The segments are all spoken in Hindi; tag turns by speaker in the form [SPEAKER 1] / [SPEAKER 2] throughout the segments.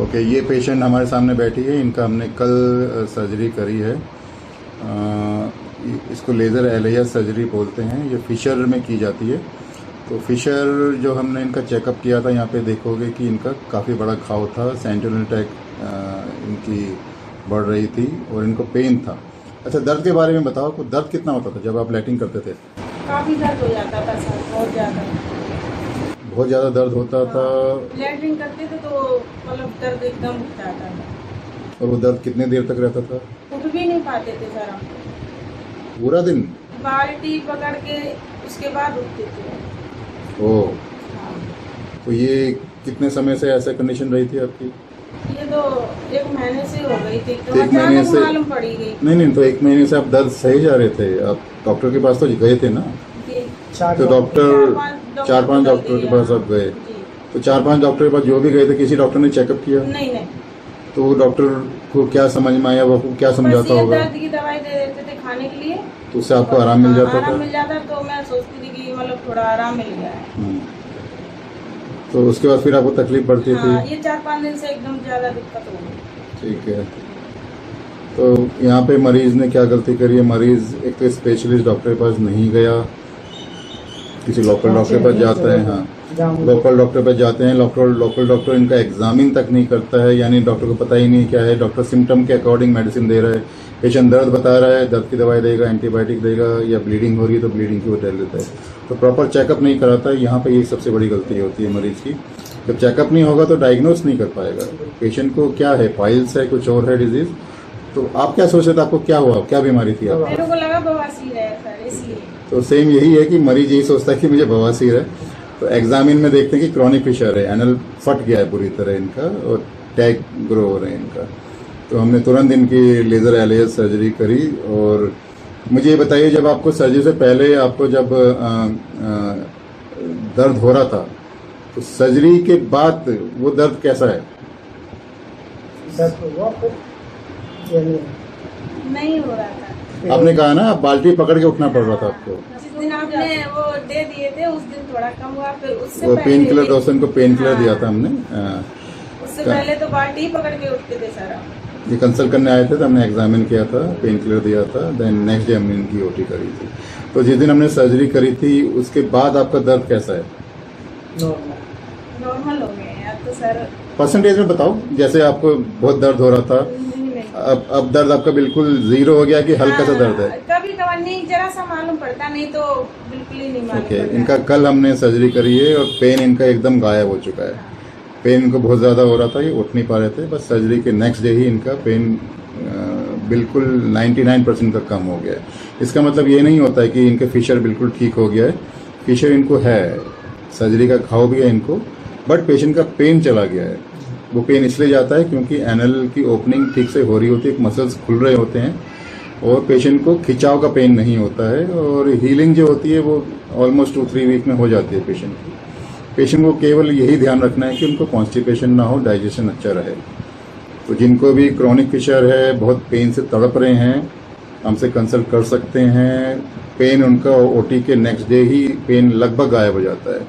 [SPEAKER 1] ओके, ये पेशेंट हमारे सामने बैठी है। इनका हमने कल सर्जरी करी है। इसको लेज़र एलिया सर्जरी बोलते हैं। ये फिशर में की जाती है। तो फिशर जो हमने इनका चेकअप किया था, यहाँ पे देखोगे कि इनका काफ़ी बड़ा घाव था। सेंटिनल अटैक इनकी बढ़ रही थी और इनको पेन था। अच्छा, दर्द के बारे में बताओ, आपको दर्द कितना होता था जब आप लैटिंग करते थे?
[SPEAKER 2] काफी दर्द हो जाता था सर, बहुत ज्यादा
[SPEAKER 1] दर्द होता था।
[SPEAKER 2] लैट्रिन करते थे तो मतलब दर्द एकदम उठ जाता था।
[SPEAKER 1] और वो दर्द कितने देर तक रहता था?
[SPEAKER 2] उठ भी नहीं पाते थे सर हम।
[SPEAKER 1] पूरा दिन?
[SPEAKER 2] बाल्टी पकड़ के उसके बाद उठते थे।
[SPEAKER 1] ओह, तो ये कितने समय से ऐसा कंडीशन रही थी आपकी?
[SPEAKER 2] ये तो 1 महीने से हो गई थी। तो
[SPEAKER 1] 1 महीने से
[SPEAKER 2] मालूम पड़ी गई।
[SPEAKER 1] नहीं, तो 1 महीने से आप दर्द सही जा रहे थे। आप डॉक्टर के पास तो गए थे ना? तो डॉक्टर 4-5 डॉक्टर के पास आप गए। तो 4-5 डॉक्टर के पास जो भी गए थे, किसी डॉक्टर ने चेकअप किया?
[SPEAKER 2] नहीं।
[SPEAKER 1] तो वो डॉक्टर को क्या समझ में आया, वो क्या समझाता होगा?
[SPEAKER 2] दर्द की दवाई दे देते थे खाने के लिए,
[SPEAKER 1] तो उससे आपको आराम मिल जाता था?
[SPEAKER 2] आराम मिल जाता। तो मैं सोचती थी कि मतलब थोड़ा आराम मिल गया है।
[SPEAKER 1] तो उसके बाद फिर आपको तकलीफ बढ़ती थी?
[SPEAKER 2] ये 4-5 दिन से एकदम ज्यादा दिक्कत हो गई।
[SPEAKER 1] ठीक है। तो यहाँ पे मरीज ने क्या गलती करी है? मरीज एक तो स्पेशलिस्ट डॉक्टर के पास नहीं गया, किसी लोकल डॉक्टर के पास जाता है। हाँ, लोकल डॉक्टर पर जाते हैं। लोकल डॉक्टर इनका एग्जामिन तक नहीं करता है, यानी डॉक्टर को पता ही नहीं क्या है। डॉक्टर सिम्टम के अकॉर्डिंग मेडिसिन दे रहा है। पेशेंट दर्द बता रहा है, दर्द की दवाई देगा, एंटीबायोटिक देगा, या ब्लीडिंग हो रही है तो ब्लीडिंग की वो दे देता है। तो प्रॉपर चेकअप नहीं कराता है। यहाँ पे ये सबसे बड़ी गलती होती है मरीज की। जब चेकअप नहीं होगा तो डायग्नोस नहीं कर पाएगा पेशेंट को क्या है, पाइल्स है, कुछ और है डिजीज। तो आप क्या सोच रहे थे, आपको क्या हुआ, क्या बीमारी थी आपको?
[SPEAKER 2] मेरे को लगा बवासीर है सर, इसलिए।
[SPEAKER 1] तो सेम यही है कि मरीज यही सोचता है कि मुझे बवासीर है। तो एग्जामिन में देखते हैं कि क्रॉनिक फिशर है, एनल फट गया है पूरी तरह इनका और टैग ग्रो हो रहे हैं इनका। तो हमने तुरंत इनकी लेज़र एलिया सर्जरी करी। और मुझे ये बताइए, जब आपको सर्जरी से पहले आपको जब दर्द हो रहा था, तो सर्जरी के बाद वो दर्द कैसा है?
[SPEAKER 2] नहीं हो रहा था।
[SPEAKER 1] आपने कहा ना, बाल्टी पकड़ के उठना पड़ रहा था आपको।
[SPEAKER 2] जिस दिन आपने वो दे दिए थे उस दिन थोड़ा कम हुआ, फिर उससे
[SPEAKER 1] वो पेन किलर,
[SPEAKER 2] पहले
[SPEAKER 1] दोस्तों को पेन किलर दिया था हमने।
[SPEAKER 2] उससे पहले तो बाल्टी ही पकड़ के उठते थे सर।
[SPEAKER 1] ये कंसल्ट करने आए थे तो हमने एग्जामिन किया था, पेन किलर दिया था, देन नेक्स्ट डे हमने इनकी ओटी करी थी। तो जिस दिन हमने सर्जरी करी थी उसके बाद आपका दर्द कैसा है?
[SPEAKER 2] नॉर्मल हो गए हैं अब तो सर।
[SPEAKER 1] परसेंटेज में बताओ, जैसे आपको बहुत दर्द हो रहा था, अब दर्द आपका बिल्कुल 0 हो गया कि हल्का सा दर्द है?
[SPEAKER 2] कभी कभार नहीं, जरा सा मालूम पड़ता, नहीं तो बिल्कुल ही नहीं मालूम
[SPEAKER 1] ओके,
[SPEAKER 2] पड़ता।
[SPEAKER 1] इनका कल हमने सर्जरी करी है और पेन इनका एकदम गायब हो चुका है। पेन इनको बहुत ज़्यादा हो रहा था, ये उठ नहीं पा रहे थे। बस सर्जरी के नेक्स्ट डे ही इनका पेन बिल्कुल 99% तक कम हो गया है। इसका मतलब ये नहीं होता है कि इनका फिशर बिल्कुल ठीक हो गया है। फिशर इनको है, सर्जरी का घाव भी है इनको, बट पेशेंट का पेन चला गया है। वो पेन इसलिए जाता है क्योंकि एनल की ओपनिंग ठीक से हो रही होती है, मसल्स खुल रहे होते हैं और पेशेंट को खिंचाव का पेन नहीं होता है। और हीलिंग जो होती है वो ऑलमोस्ट 2-3 वीक में हो जाती है पेशेंट की। पेशेंट को केवल यही ध्यान रखना है कि उनको कॉन्स्टिपेशन ना हो, डाइजेशन अच्छा रहे। तो जिनको भी क्रॉनिक फिशर है, बहुत पेन से तड़प रहे हैं, हमसे कंसल्ट कर सकते हैं। पेन उनका ओटी के नेक्स्ट डे ही पेन लगभग गायब हो जाता है।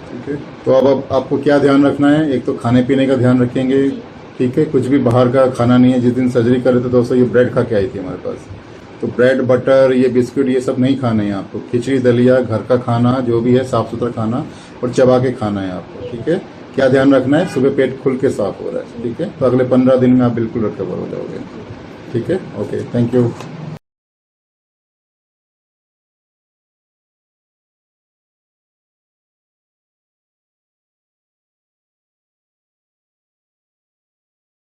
[SPEAKER 1] ठीक है, तो अब आपको क्या ध्यान रखना है? एक तो खाने पीने का ध्यान रखेंगे, ठीक है, कुछ भी बाहर का खाना नहीं है। जिस दिन सर्जरी कर रहे थे दोस्तों, ये ब्रेड खा के आई थी हमारे पास, तो ब्रेड बटर, ये बिस्कुट, ये सब नहीं खाने हैं आपको। खिचड़ी दलिया, घर का खाना जो भी है साफ सुथरा खाना और चबा के खाना है आपको। ठीक है, क्या ध्यान रखना है? सुबह पेट खुल के साफ हो रहा है, ठीक है। तो अगले 15 दिन में आप बिल्कुल रिकवर हो जाओगे। ठीक है, ओके, थैंक यू।